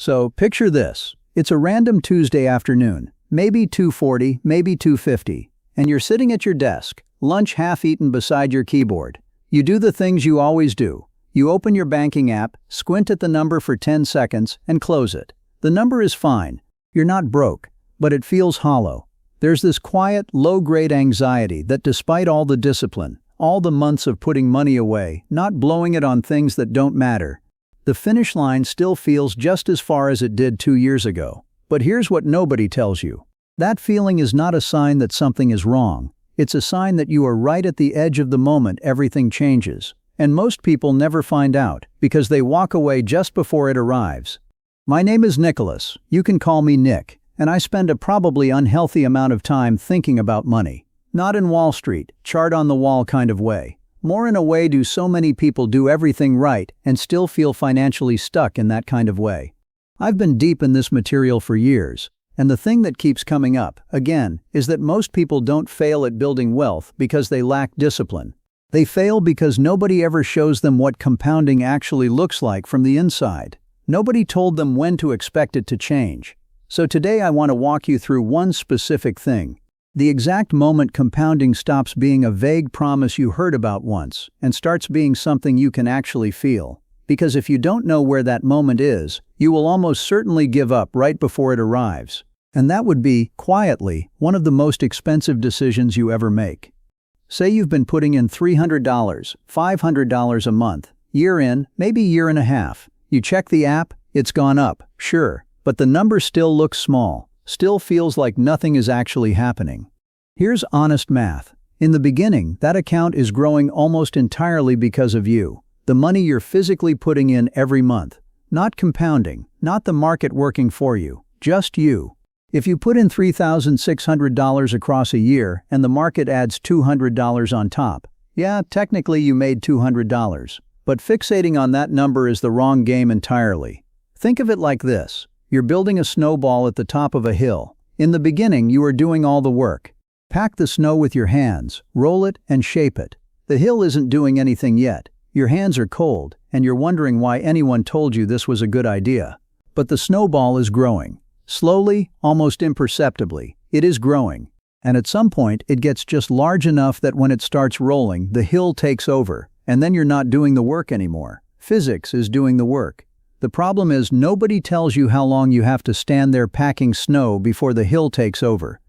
So picture this. It's a random Tuesday afternoon, maybe 2:40, maybe 2:50, and you're sitting at your desk, lunch half-eaten beside your keyboard. You do the things you always do. You open your banking app, squint at the number for 10 seconds, and close it. The number is fine. You're not broke, but it feels hollow. There's this quiet, low-grade anxiety that despite all the discipline, all the months of putting money away, not blowing it on things that don't matter, the finish line still feels just as far as it did 2 years ago. But here's what nobody tells you. That feeling is not a sign that something is wrong. It's a sign that you are right at the edge of the moment everything changes. And most people never find out, because they walk away just before it arrives. My name is Nicholas. You can call me Nick, and I spend a probably unhealthy amount of time thinking about money. Not in Wall Street, chart on the wall kind of way. More in a way do so many people do everything right and still feel financially stuck in that kind of way. I've been deep in this material for years, and the thing that keeps coming up, again, is that most people don't fail at building wealth because they lack discipline. They fail because nobody ever shows them what compounding actually looks like from the inside. Nobody told them when to expect it to change. So today I want to walk you through one specific thing. The exact moment compounding stops being a vague promise you heard about once and starts being something you can actually feel. Because if you don't know where that moment is, you will almost certainly give up right before it arrives. And that would be, quietly, one of the most expensive decisions you ever make. Say you've been putting in $300, $500 a month, year in, maybe year and a half. You check the app, it's gone up, sure, but the number still looks small, still feels like nothing is actually happening. Here's honest math. In the beginning, that account is growing almost entirely because of you. The money you're physically putting in every month. Not compounding, not the market working for you, just you. If you put in $3,600 across a year and the market adds $200 on top, yeah, technically you made $200. But fixating on that number is the wrong game entirely. Think of it like this. You're building a snowball at the top of a hill. In the beginning, you are doing all the work. Pack the snow with your hands, roll it, and shape it. The hill isn't doing anything yet. Your hands are cold, and you're wondering why anyone told you this was a good idea. But the snowball is growing. Slowly, almost imperceptibly, it is growing. And at some point, it gets just large enough that when it starts rolling, the hill takes over, and then you're not doing the work anymore. Physics is doing the work. The problem is nobody tells you how long you have to stand there packing snow before the hill takes over.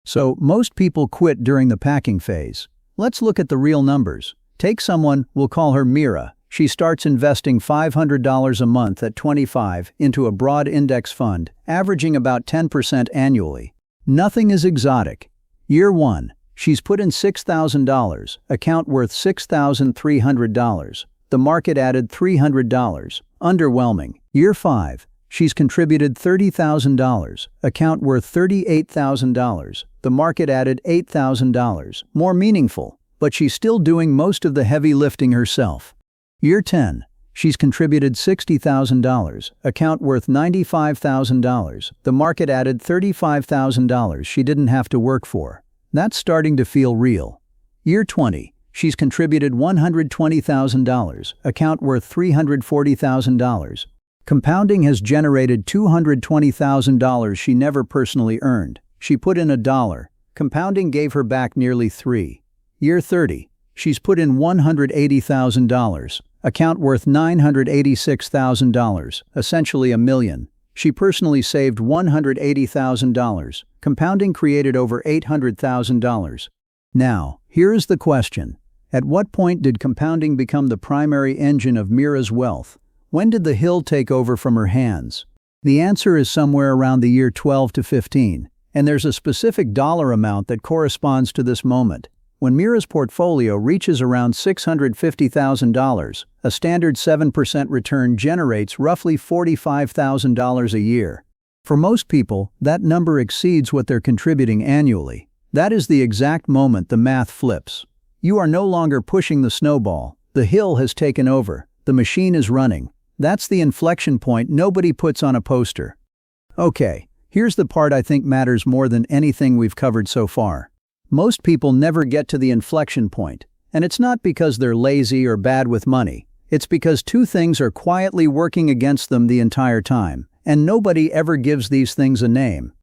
So most people quit during the packing phase. Let's look at the real numbers. Take someone, we'll call her Mira. She starts investing $500 a month at 25 into a broad index fund, averaging about 10% annually. Nothing is exotic. Year 1, she's put in $6,000, account worth $6,300. The market added $300. Underwhelming. Year 5, she's contributed $30,000, account worth $38,000. The market added $8,000. More meaningful, but she's still doing most of the heavy lifting herself. Year 10, she's contributed $60,000, account worth $95,000. The market added $35,000 she didn't have to work for. That's starting to feel real. Year 20, she's contributed $120,000, account worth $340,000. Compounding has generated $220,000 she never personally earned. She put in $1. Compounding gave her back nearly $3. Year 30, she's put in $180,000, account worth $986,000, essentially $1 million. She personally saved $180,000. Compounding created over $800,000. Now, here is the question. At what point did compounding become the primary engine of Mira's wealth? When did the hill take over from her hands? The answer is somewhere around the year 12 to 15, and there's a specific dollar amount that corresponds to this moment. When Mira's portfolio reaches around $650,000, a standard 7% return generates roughly $45,000 a year. For most people, that number exceeds what they're contributing annually. That is the exact moment the math flips. You are no longer pushing the snowball. The hill has taken over. The machine is running. That's the inflection point nobody puts on a poster. Okay, here's the part I think matters more than anything we've covered so far. Most people never get to the inflection point, and it's not because they're lazy or bad with money. It's because two things are quietly working against them the entire time, and nobody ever gives these things a name.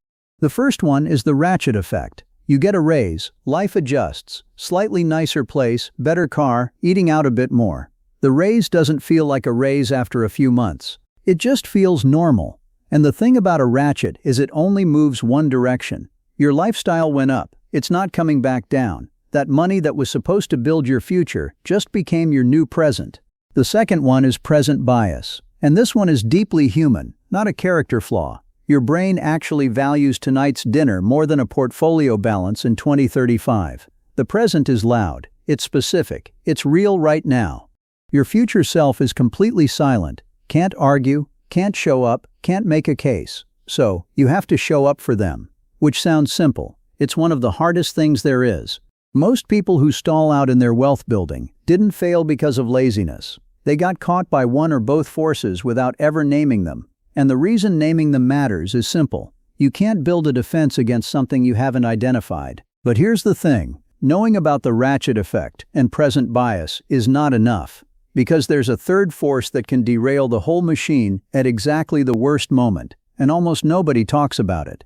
The first one is the Ratchet Effect. You get a raise, life adjusts, slightly nicer place, better car, eating out a bit more. The raise doesn't feel like a raise after a few months. It just feels normal. And the thing about a ratchet is it only moves one direction. Your lifestyle went up, it's not coming back down. That money that was supposed to build your future just became your new present. The second one is present bias. And this one is deeply human, not a character flaw. Your brain actually values tonight's dinner more than a portfolio balance in 2035. The present is loud, it's specific, it's real right now. Your future self is completely silent, can't argue, can't show up, can't make a case. So, you have to show up for them. Which sounds simple. It's one of the hardest things there is. Most people who stall out in their wealth building didn't fail because of laziness. They got caught by one or both forces without ever naming them. And the reason naming them matters is simple. You can't build a defense against something you haven't identified. But here's the thing. Knowing about the ratchet effect and present bias is not enough. Because there's a third force that can derail the whole machine at exactly the worst moment, and almost nobody talks about it.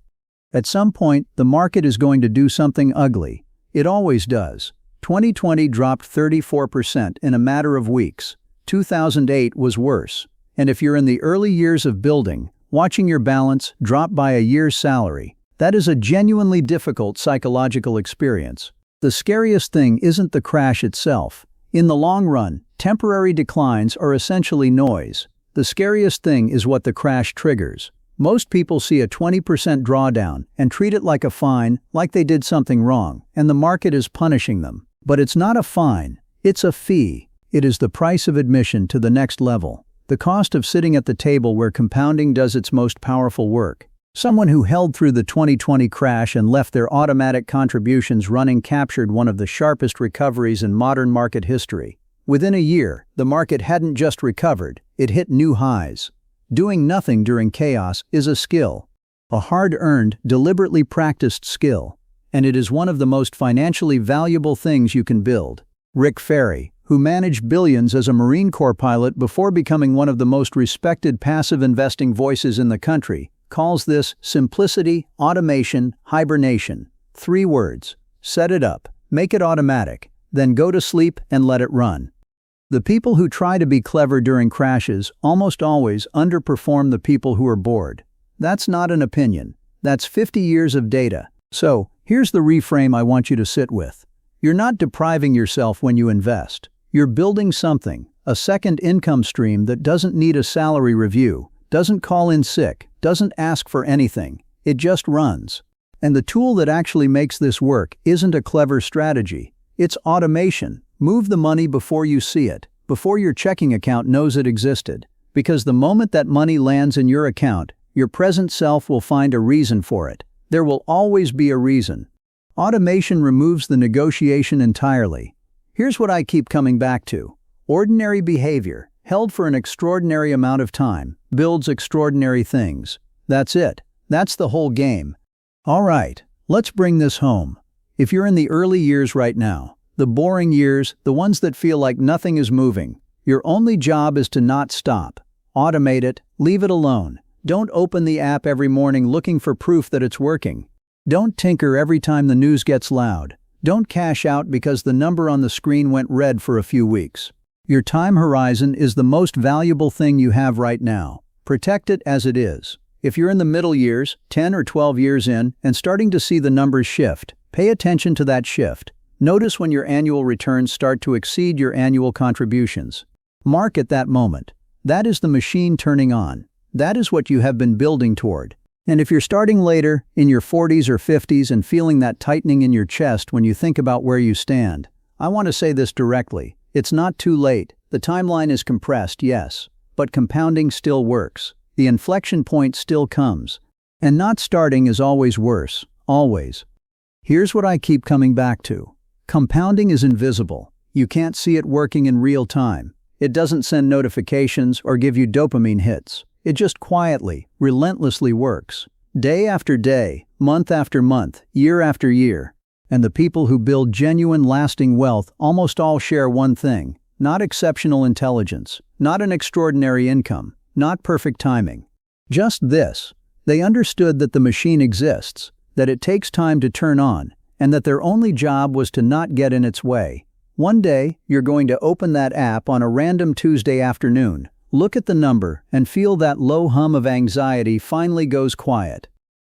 At some point, the market is going to do something ugly. It always does. 2020 dropped 34% in a matter of weeks. 2008 was worse. And if you're in the early years of building, watching your balance drop by a year's salary, that is a genuinely difficult psychological experience. The scariest thing isn't the crash itself. In the long run, temporary declines are essentially noise. The scariest thing is what the crash triggers. Most people see a 20% drawdown and treat it like a fine, like they did something wrong, and the market is punishing them. But it's not a fine, it's a fee. It is the price of admission to the next level. The cost of sitting at the table where compounding does its most powerful work. Someone who held through the 2020 crash and left their automatic contributions running captured one of the sharpest recoveries in modern market history. Within a year, the market hadn't just recovered, it hit new highs. Doing nothing during chaos is a skill. A hard-earned, deliberately practiced skill. And it is one of the most financially valuable things you can build. Rick Ferry, who managed billions as a Marine Corps pilot before becoming one of the most respected passive investing voices in the country, calls this simplicity, automation, hibernation. 3 words. Set it up, make it automatic, then go to sleep and let it run. The people who try to be clever during crashes almost always underperform the people who are bored. That's not an opinion. That's 50 years of data. So, here's the reframe I want you to sit with. You're not depriving yourself when you invest. You're building something, a second income stream that doesn't need a salary review, doesn't call in sick, doesn't ask for anything. It just runs. And the tool that actually makes this work isn't a clever strategy. It's automation. Move the money before you see it, before your checking account knows it existed. Because the moment that money lands in your account, your present self will find a reason for it. There will always be a reason. Automation removes the negotiation entirely. Here's what I keep coming back to. Ordinary behavior, held for an extraordinary amount of time, builds extraordinary things. That's it. That's the whole game. All right, let's bring this home. If you're in the early years right now, the boring years, the ones that feel like nothing is moving, your only job is to not stop. Automate it, leave it alone. Don't open the app every morning looking for proof that it's working. Don't tinker every time the news gets loud. Don't cash out because the number on the screen went red for a few weeks. Your time horizon is the most valuable thing you have right now. Protect it as it is. If you're in the middle years, 10 or 12 years in, and starting to see the numbers shift, pay attention to that shift. Notice when your annual returns start to exceed your annual contributions. Mark at that moment. That is the machine turning on. That is what you have been building toward. And if you're starting later, in your 40s or 50s, and feeling that tightening in your chest when you think about where you stand, I want to say this directly. It's not too late. The timeline is compressed, yes, but compounding still works. The inflection point still comes. And not starting is always worse, always. Here's what I keep coming back to. Compounding is invisible. You can't see it working in real time. It doesn't send notifications or give you dopamine hits. It just quietly, relentlessly works. Day after day, month after month, year after year. And the people who build genuine lasting wealth almost all share one thing. Not exceptional intelligence. Not an extraordinary income. Not perfect timing. Just this. They understood that the machine exists, that it takes time to turn on, and that their only job was to not get in its way. One day, you're going to open that app on a random Tuesday afternoon, look at the number, and feel that low hum of anxiety finally goes quiet.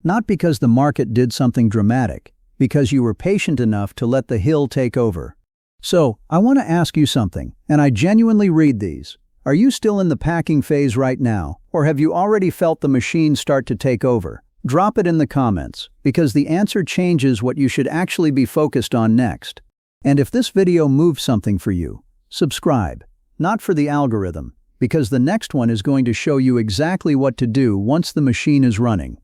Not because the market did something dramatic, because you were patient enough to let the hill take over. So, I want to ask you something, and I genuinely read these. Are you still in the packing phase right now, or have you already felt the machine start to take over? Drop it in the comments, because the answer changes what you should actually be focused on next. And if this video moved something for you, subscribe. Not for the algorithm, because the next one is going to show you exactly what to do once the machine is running.